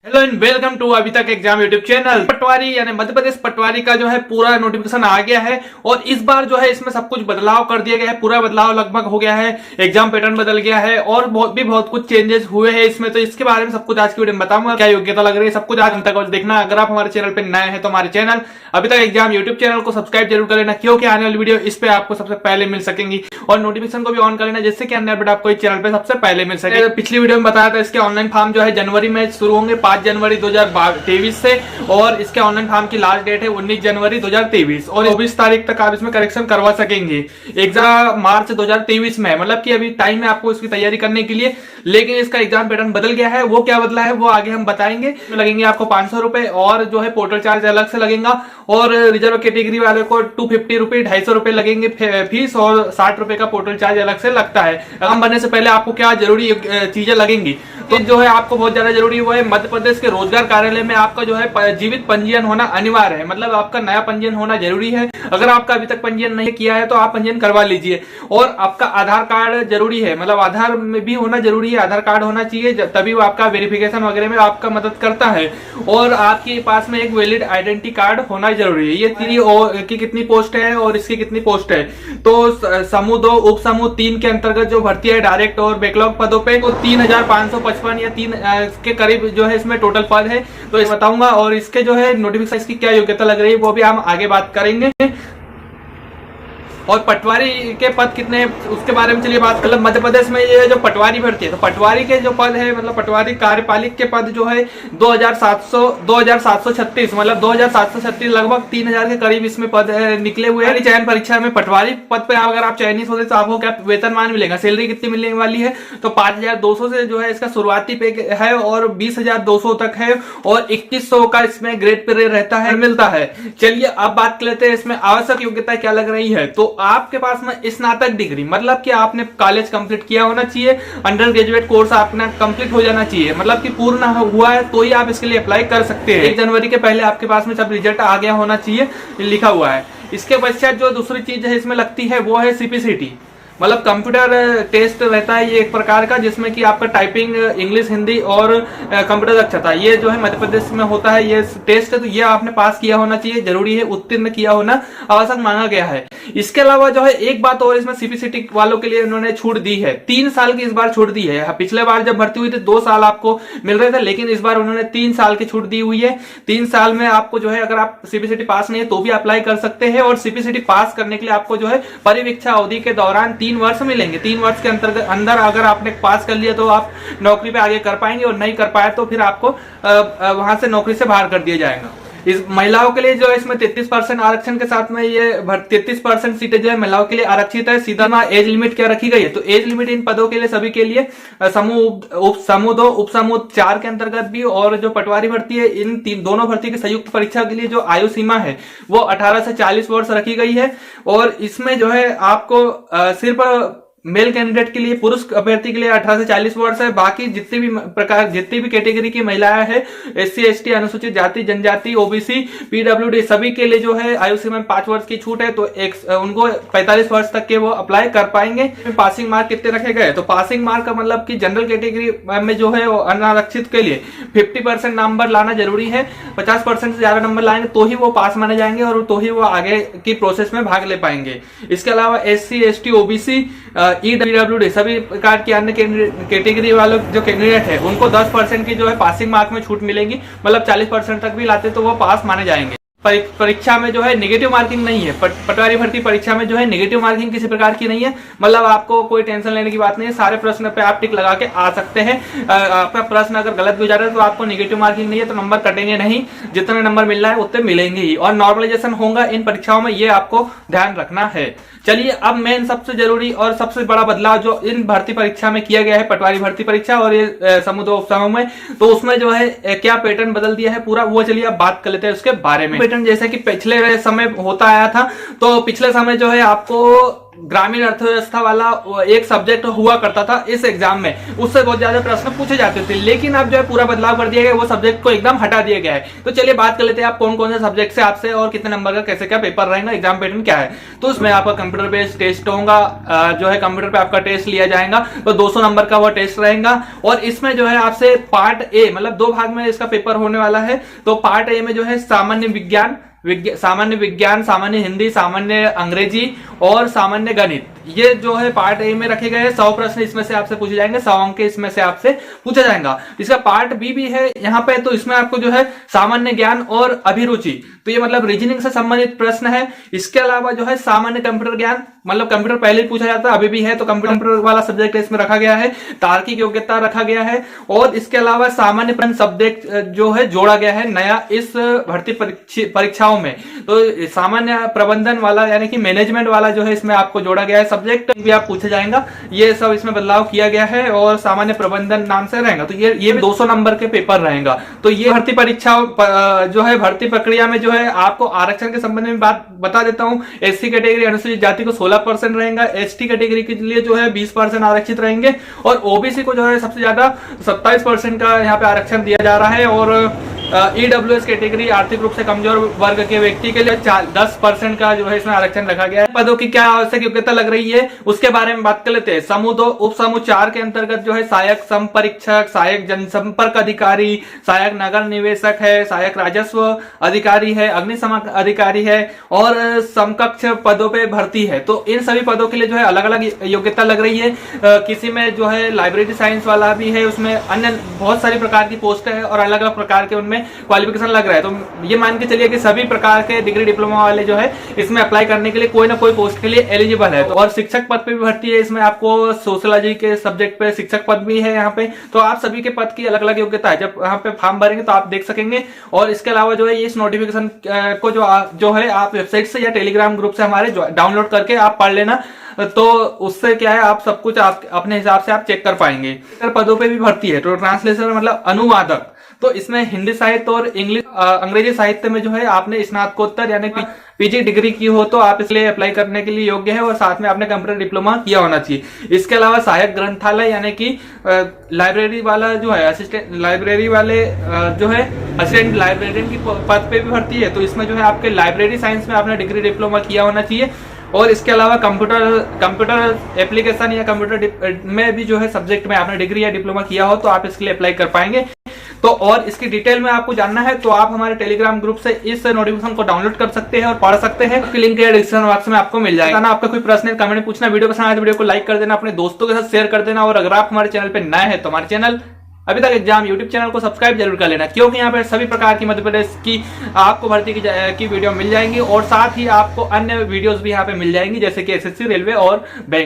Hello and welcome to अभी तक exam YouTube channel. पटवारी यानी मध्य प्रदेश पटवारी का जो है पूरा नोटिफिकेशन आ गया है और इस बार जो है इसमें सब कुछ बदलाव कर दिया गया है। पूरा बदलाव लगभग हो गया है, एग्जाम पैटर्न बदल गया है और बहुत कुछ चेंजेस हुए हैं इसमें। तो इसके बारे में सब कुछ आज की वीडियो में बताऊंगा, क्या योग्यता लग रही है, सब कुछ आज अंत तक देखना। अगर आप हमारे चैनल पर नए हैं तो हमारे चैनल अभी तक एग्जाम यूट्यूब चैनल को सब्सक्राइब जरूर कर लेना, क्योंकि आने वाली वीडियो इस पे आपको सबसे पहले मिल सकेंगी और नोटिफिकेशन को भी ऑन कर लेना, जिससे कि अन्य अपडेट आपको इस चैनल पे सबसे पहले मिल सके। पिछली वीडियो में बताया था इसके ऑनलाइन फॉर्म जो है जनवरी में शुरू होंगे, 5 जनवरी 2023 से, और इसके ऑनलाइन फॉर्म की लास्ट डेट है 19 जनवरी 2023 और 24 तारीख तक आप इसमें करेक्शन करवा सकेंगे। एग्जाम मार्च 2023 में, मतलब कि अभी टाइम है आपको इसकी तैयारी करने के लिए, लेकिन इसका एग्जाम पैटर्न बदल गया है। वो क्या बदला है वो आगे हम बताएंगे। लगेंगे आपको 500 रुपए और जो है पोर्टल चार्ज अलग से लगेगा, और रिजर्व कैटेगरी वाले को 250 रुपए 250 रुपए लगेंगे फीस, और 60 रुपए का पोर्टल चार्ज अलग से लगता है। एग्जाम बनने से पहले आपको क्या जरूरी चीजें लगेंगी, तो जो है आपको बहुत ज्यादा जरूरी वो है मध्य प्रदेश के रोजगार कार्यालय में आपका जो है जीवित पंजीयन होना अनिवार्य है। मतलब आपका नया पंजीयन होना जरूरी है। अगर आपका अभी तक पंजीयन नहीं किया है तो आप पंजीयन करवा लीजिए। और आपका आधार कार्ड जरूरी है, मतलब आधार में भी होना जरूरी है, आधार कार्ड होना चाहिए, तभी वो आपका वेरिफिकेशन वगैरह में आपका मदद करता है। और आपके पास में एक वैलिड आइडेंटिटी कार्ड होना जरूरी है। ये तीन की कितनी पोस्ट है और इसकी कितनी पोस्ट है, तो समूह 2 उप समूह 3 के अंतर्गत जो भर्ती है डायरेक्ट और बैकलॉग पदों पे, तो 3555 या 3 के करीब जो है इसमें टोटल पद है, तो इस बताऊंगा। और इसके जो है नोटिफिकेशन इसकी क्या योग्यता लग रही है वो भी हम आगे बात करेंगे। और पटवारी के पद कितने हैं उसके बारे में चलिए बात। मतलब मध्य प्रदेश में ये जो पटवारी भर्ती है, तो पटवारी के जो पद है, मतलब पटवारी कार्यपालिक के पद जो है 2736, मतलब 2736 लगभग 3000 के करीब इसमें पद निकले हुए हैं। चयन परीक्षा में पटवारी पद पे अगर आप चयनित होते तो आपको क्या वेतनमान मिलेगा, सैलरी कितनी मिलने वाली है, तो 5200 से जो है इसका शुरुआती पे है और 20200 तक है, और 2100 का इसमें ग्रेड पे रहता है, मिलता है। चलिए अब बात कर लेते हैं इसमें आवश्यक योग्यता क्या लग रही है। तो आपके पास में स्नातक डिग्री, मतलब कि आपने कॉलेज कंप्लीट किया होना चाहिए, अंडर ग्रेजुएट कोर्स आपने कंप्लीट हो जाना चाहिए, मतलब कि पूर्ण हुआ है तो ही आप इसके लिए अप्लाई कर सकते हैं। 1 जनवरी के पहले आपके पास में सब रिजल्ट आ गया होना चाहिए, लिखा हुआ है। इसके पश्चात जो दूसरी चीज है इसमें लगती है वो है सीपीसीटी, मतलब कंप्यूटर टेस्ट रहता है ये एक प्रकार का, जिसमें कि आपका टाइपिंग, इंग्लिश, हिंदी और कंप्यूटर दक्षता, ये जो है मध्य प्रदेश में होता है ये टेस्ट, तो ये आपने पास किया होना चाहिए, जरूरी है, उत्तीर्ण किया होना आवश्यक मांगा गया है। इसके अलावा जो है एक बात और इसमें सीपीसीटी वालों के लिए उन्होंने छूट दी है, 3 साल की इस बार छूट दी है। पिछले बार जब भर्ती हुई थी 2 साल आपको मिल रहे थे, लेकिन इस बार उन्होंने 3 साल की छूट दी हुई है। 3 साल में आपको जो है अगर आप सीपीसीटी पास नहीं है तो भी अप्लाई कर सकते हैं, और सीपीसीटी पास करने के लिए आपको जो है परिवीक्षा अवधि के दौरान 3 वर्ष मिलेंगे। 3 वर्ष के अंदर अगर आपने पास कर लिया तो आप नौकरी पे आगे कर पाएंगे, और नहीं कर पाए तो फिर आपको वहां से नौकरी से बाहर कर दिया जाएगा। इस महिलाओं के लिए जो है इसमें 33% आरक्षण के साथ में ये 33% सीटें जो है महिलाओं के लिए आरक्षित है। सीधा एज लिमिट क्या रखी गई है, तो एज लिमिट इन पदों के लिए सभी के लिए समूह 2 उप समूह 4 के अंतर्गत भी, और जो पटवारी भर्ती है इन दोनों भर्ती की संयुक्त परीक्षा के लिए जो आयु सीमा है वो 18 से 40 वर्ष रखी गई है। और इसमें जो है आपको सिर्फ मेल कैंडिडेट के लिए, पुरुष अभ्यर्थी के लिए 18 से 40 वर्ष है। बाकी जितनी भी कैटेगरी की महिलाएं हैं, SC ST, अनुसूचित जाति जनजाति, OBC, PWD, सभी के लिए जो है आयु सीमा में 5 वर्ष की छूट है, तो उनको 45 वर्ष तक के वो अप्लाई कर पाएंगे। पासिंग मार्क कितने रखे गए, तो पासिंग मार्क का मतलब कि जनरल कैटेगरी में जो है अनारक्षित के लिए 50% नंबर लाना जरूरी है। 50% से ज्यादा नंबर लाएंगे तो ही वो पास माने जाएंगे और तो ही वो आगे की प्रोसेस में भाग ले पाएंगे। इसके अलावा SC ST OBC EWD सभी प्रकार की अन्य कैटेगरी वालों जो कैंडिडेट है उनको 10% की जो है पासिंग मार्क में छूट मिलेगी, मतलब 40% तक भी लाते तो वो पास माने जाएंगे। परीक्षा में जो है नेगेटिव मार्किंग नहीं है। पटवारी भर्ती परीक्षा में जो है नेगेटिव मार्किंग किसी प्रकार की नहीं है, मतलब आपको कोई टेंशन लेने की बात नहीं है। सारे प्रश्न पे आप टिक लगा के आ सकते हैं। आपका प्रश्न अगर गलत भी जा रहा है तो आपको नेगेटिव मार्किंग नहीं है, तो नंबर कटेंगे नहीं, जितने नंबर मिल रहा है उतने मिलेंगे ही, और नॉर्मलाइजेशन होगा इन परीक्षाओं में, ये आपको ध्यान रखना है। चलिए अब मेन सबसे जरूरी और सबसे बड़ा बदलाव जो इन भर्ती परीक्षा में किया गया है, पटवारी भर्ती परीक्षा और ये समूह 2 उप समूह में, तो उसमें जो है क्या पैटर्न बदल दिया है पूरा, वो चलिए अब बात कर लेते हैं उसके बारे में। पैटर्न जैसे कि पिछले समय होता आया था, तो पिछले समय जो है आपको ग्रामीण अर्थव्यवस्था वाला एक सब्जेक्ट हुआ करता था इस एग्जाम में, उससे बहुत ज्यादा प्रश्न पूछे जाते थे, लेकिन अब जो है पूरा बदलाव कर दिया गया, वो सब्जेक्ट को एकदम हटा दिया गया है। तो चलिए बात कर लेते हैं आप कौन कौन से सब्जेक्ट से आपसे और कितने नंबर का कैसे क्या पेपर रहेगा, एग्जाम पैटर्न क्या है। तो उसमें आपका कंप्यूटर बेस्ड टेस्ट होगा, जो है कंप्यूटर पे आपका टेस्ट लिया जाएगा, तो 200 नंबर का वो टेस्ट रहेगा। और इसमें जो है आपसे पार्ट ए, मतलब 2 भाग में इसका पेपर होने वाला है। तो पार्ट ए में जो है सामान्य विज्ञान, सामान्य हिंदी, सामान्य अंग्रेजी और सामान्य गणित, ये जो है पार्ट ए में रखे गए हैं। 100 प्रश्न इसमें से आपसे पूछे जाएंगे, 100 अंक इसमें से आपसे पूछा जाएगा। इसका पार्ट बी भी है यहाँ पे, तो इसमें आपको जो है सामान्य ज्ञान और अभिरुचि, तो ये मतलब रीजनिंग से संबंधित प्रश्न है। इसके अलावा जो है सामान्य कंप्यूटर ज्ञान, मतलब कंप्यूटर पहले ही पूछा जाता है, अभी भी है, तो कंप्यूटर वाला सब्जेक्ट इसमें रखा गया है। तार्किक योग्यता रखा गया है, और इसके अलावा सामान्य प्रश्न सब्जेक्ट जो है जोड़ा गया है नया इस भर्ती परीक्षाओं में। तो सामान्य प्रबंधन वाला यानी कि मैनेजमेंट वाला जो है इसमें आपको जोड़ा गया है सब्जेक्ट, भी आप पूछा जाएगा, ये सब इसमें बदलाव किया गया है और सामान्य प्रबंधन नाम से रहेगा। तो ये 200 नंबर के पेपर रहेगा। तो ये भर्ती परीक्षा जो है भर्ती प्रक्रिया में जो है आपको आरक्षण के संबंध में बात बता देता हूं। एससी कैटेगरी अनुसूचित जाति को 16% रहेगा, एसटी कैटेगरी के लिए जो है 20% आरक्षित रहेंगे, और ओबीसी को जो है सबसे ज्यादा 27% का यहाँ पे आरक्षण दिया जा रहा है, और ईडब्ल्यूएस कैटेगरी आर्थिक रूप से कमजोर वर्ग के व्यक्ति के लिए 10% का जो है इसमें आरक्षण रखा गया है। पदों की क्या आवश्यक योग्यता लग रही है उसके बारे में बात कर लेते हैं। समूह 2 उप समूह 4 के अंतर्गत जो है सहायक संपरीक्षक, सहायक जनसंपर्क अधिकारी, सहायक नगर निवेशक है, सहायक राजस्व अधिकारी है, अग्निशमन अधिकारी है, और समकक्ष पदों पे भर्ती है। तो इन सभी पदों के लिए जो है अलग अलग योग्यता लग रही है। किसी में जो है लाइब्रेरी साइंस वाला भी है, उसमें अन्य बहुत सारी प्रकार की पोस्ट है और अलग अलग प्रकार के उनमें क्वालिफिकेशन लग रहा है। तो ये मान के चलिए कि सभी प्रकार के डिग्री डिप्लोमा वाले जो है इसमें अप्लाई करने के लिए कोई ना कोई पोस्ट के लिए एलिजिबल है। तो और शिक्षक पद पे भी भर्ती है, इसमें आपको सोशियोलॉजी के सब्जेक्ट पे शिक्षक पद भी है यहाँ पे। तो आप सभी के पद की अलग अलग योग्यता है, जब यहाँ पे फॉर्म भरेंगे तो आप देख सकेंगे। और इसके अलावा जो है इस नोटिफिकेशन को जो है आप वेबसाइट से या टेलीग्राम ग्रुप से हमारे डाउनलोड करके आप पढ़ लेना, तो उससे क्या है आप सब कुछ आप अपने हिसाब से आप चेक कर पाएंगे। पदों पे भी भर्ती है, तो ट्रांसलेशन मतलब अनुवादक, तो इसमें हिंदी साहित्य और इंग्लिश अंग्रेजी साहित्य में जो है आपने स्नातकोत्तर यानी पीजी डिग्री की हो तो आप इसलिए अप्लाई करने के लिए योग्य है, और साथ में आपने कंप्यूटर डिप्लोमा किया होना चाहिए। इसके अलावा सहायक ग्रंथालय यानी कि लाइब्रेरी वाला जो है असिस्टेंट लाइब्रेरी वाले जो है असिस्टेंट लाइब्रेरियन की पद पे भी भर्ती है। तो इसमें जो है आपके लाइब्रेरी साइंस में आपने डिग्री डिप्लोमा किया होना चाहिए। और इसके अलावा कंप्यूटर एप्लीकेशन या कंप्यूटर में भी जो है सब्जेक्ट में आपने डिग्री या डिप्लोमा किया हो तो आप इसके लिए अप्लाई कर पाएंगे। तो और इसकी डिटेल में आपको जानना है तो आप हमारे टेलीग्राम ग्रुप से इस नोटिफिकेशन को डाउनलोड कर सकते हैं और पढ़ सकते हैं। लिंक डिस्क्रिप्शन बॉक्स में आपको मिल जाएगा। आपका कोई प्रश्न कमेंट में पूछना, वीडियो पसंद आए तो वीडियो को लाइक कर देना, अपने दोस्तों के साथ शेयर कर देना, और अगर आप हमारे चैनल पे नए हैं तो हमारे चैनल अभी तक एग्जाम यूट्यूब चैनल को सब्सक्राइब जरूर कर लेना, क्योंकि यहाँ पे सभी प्रकार की मध्य प्रदेश की आपको भर्ती की वीडियो मिल जाएंगी, और साथ ही आपको अन्य वीडियोस भी यहाँ पे मिल जाएंगी, जैसे कि एसएससी, रेलवे और बैंक।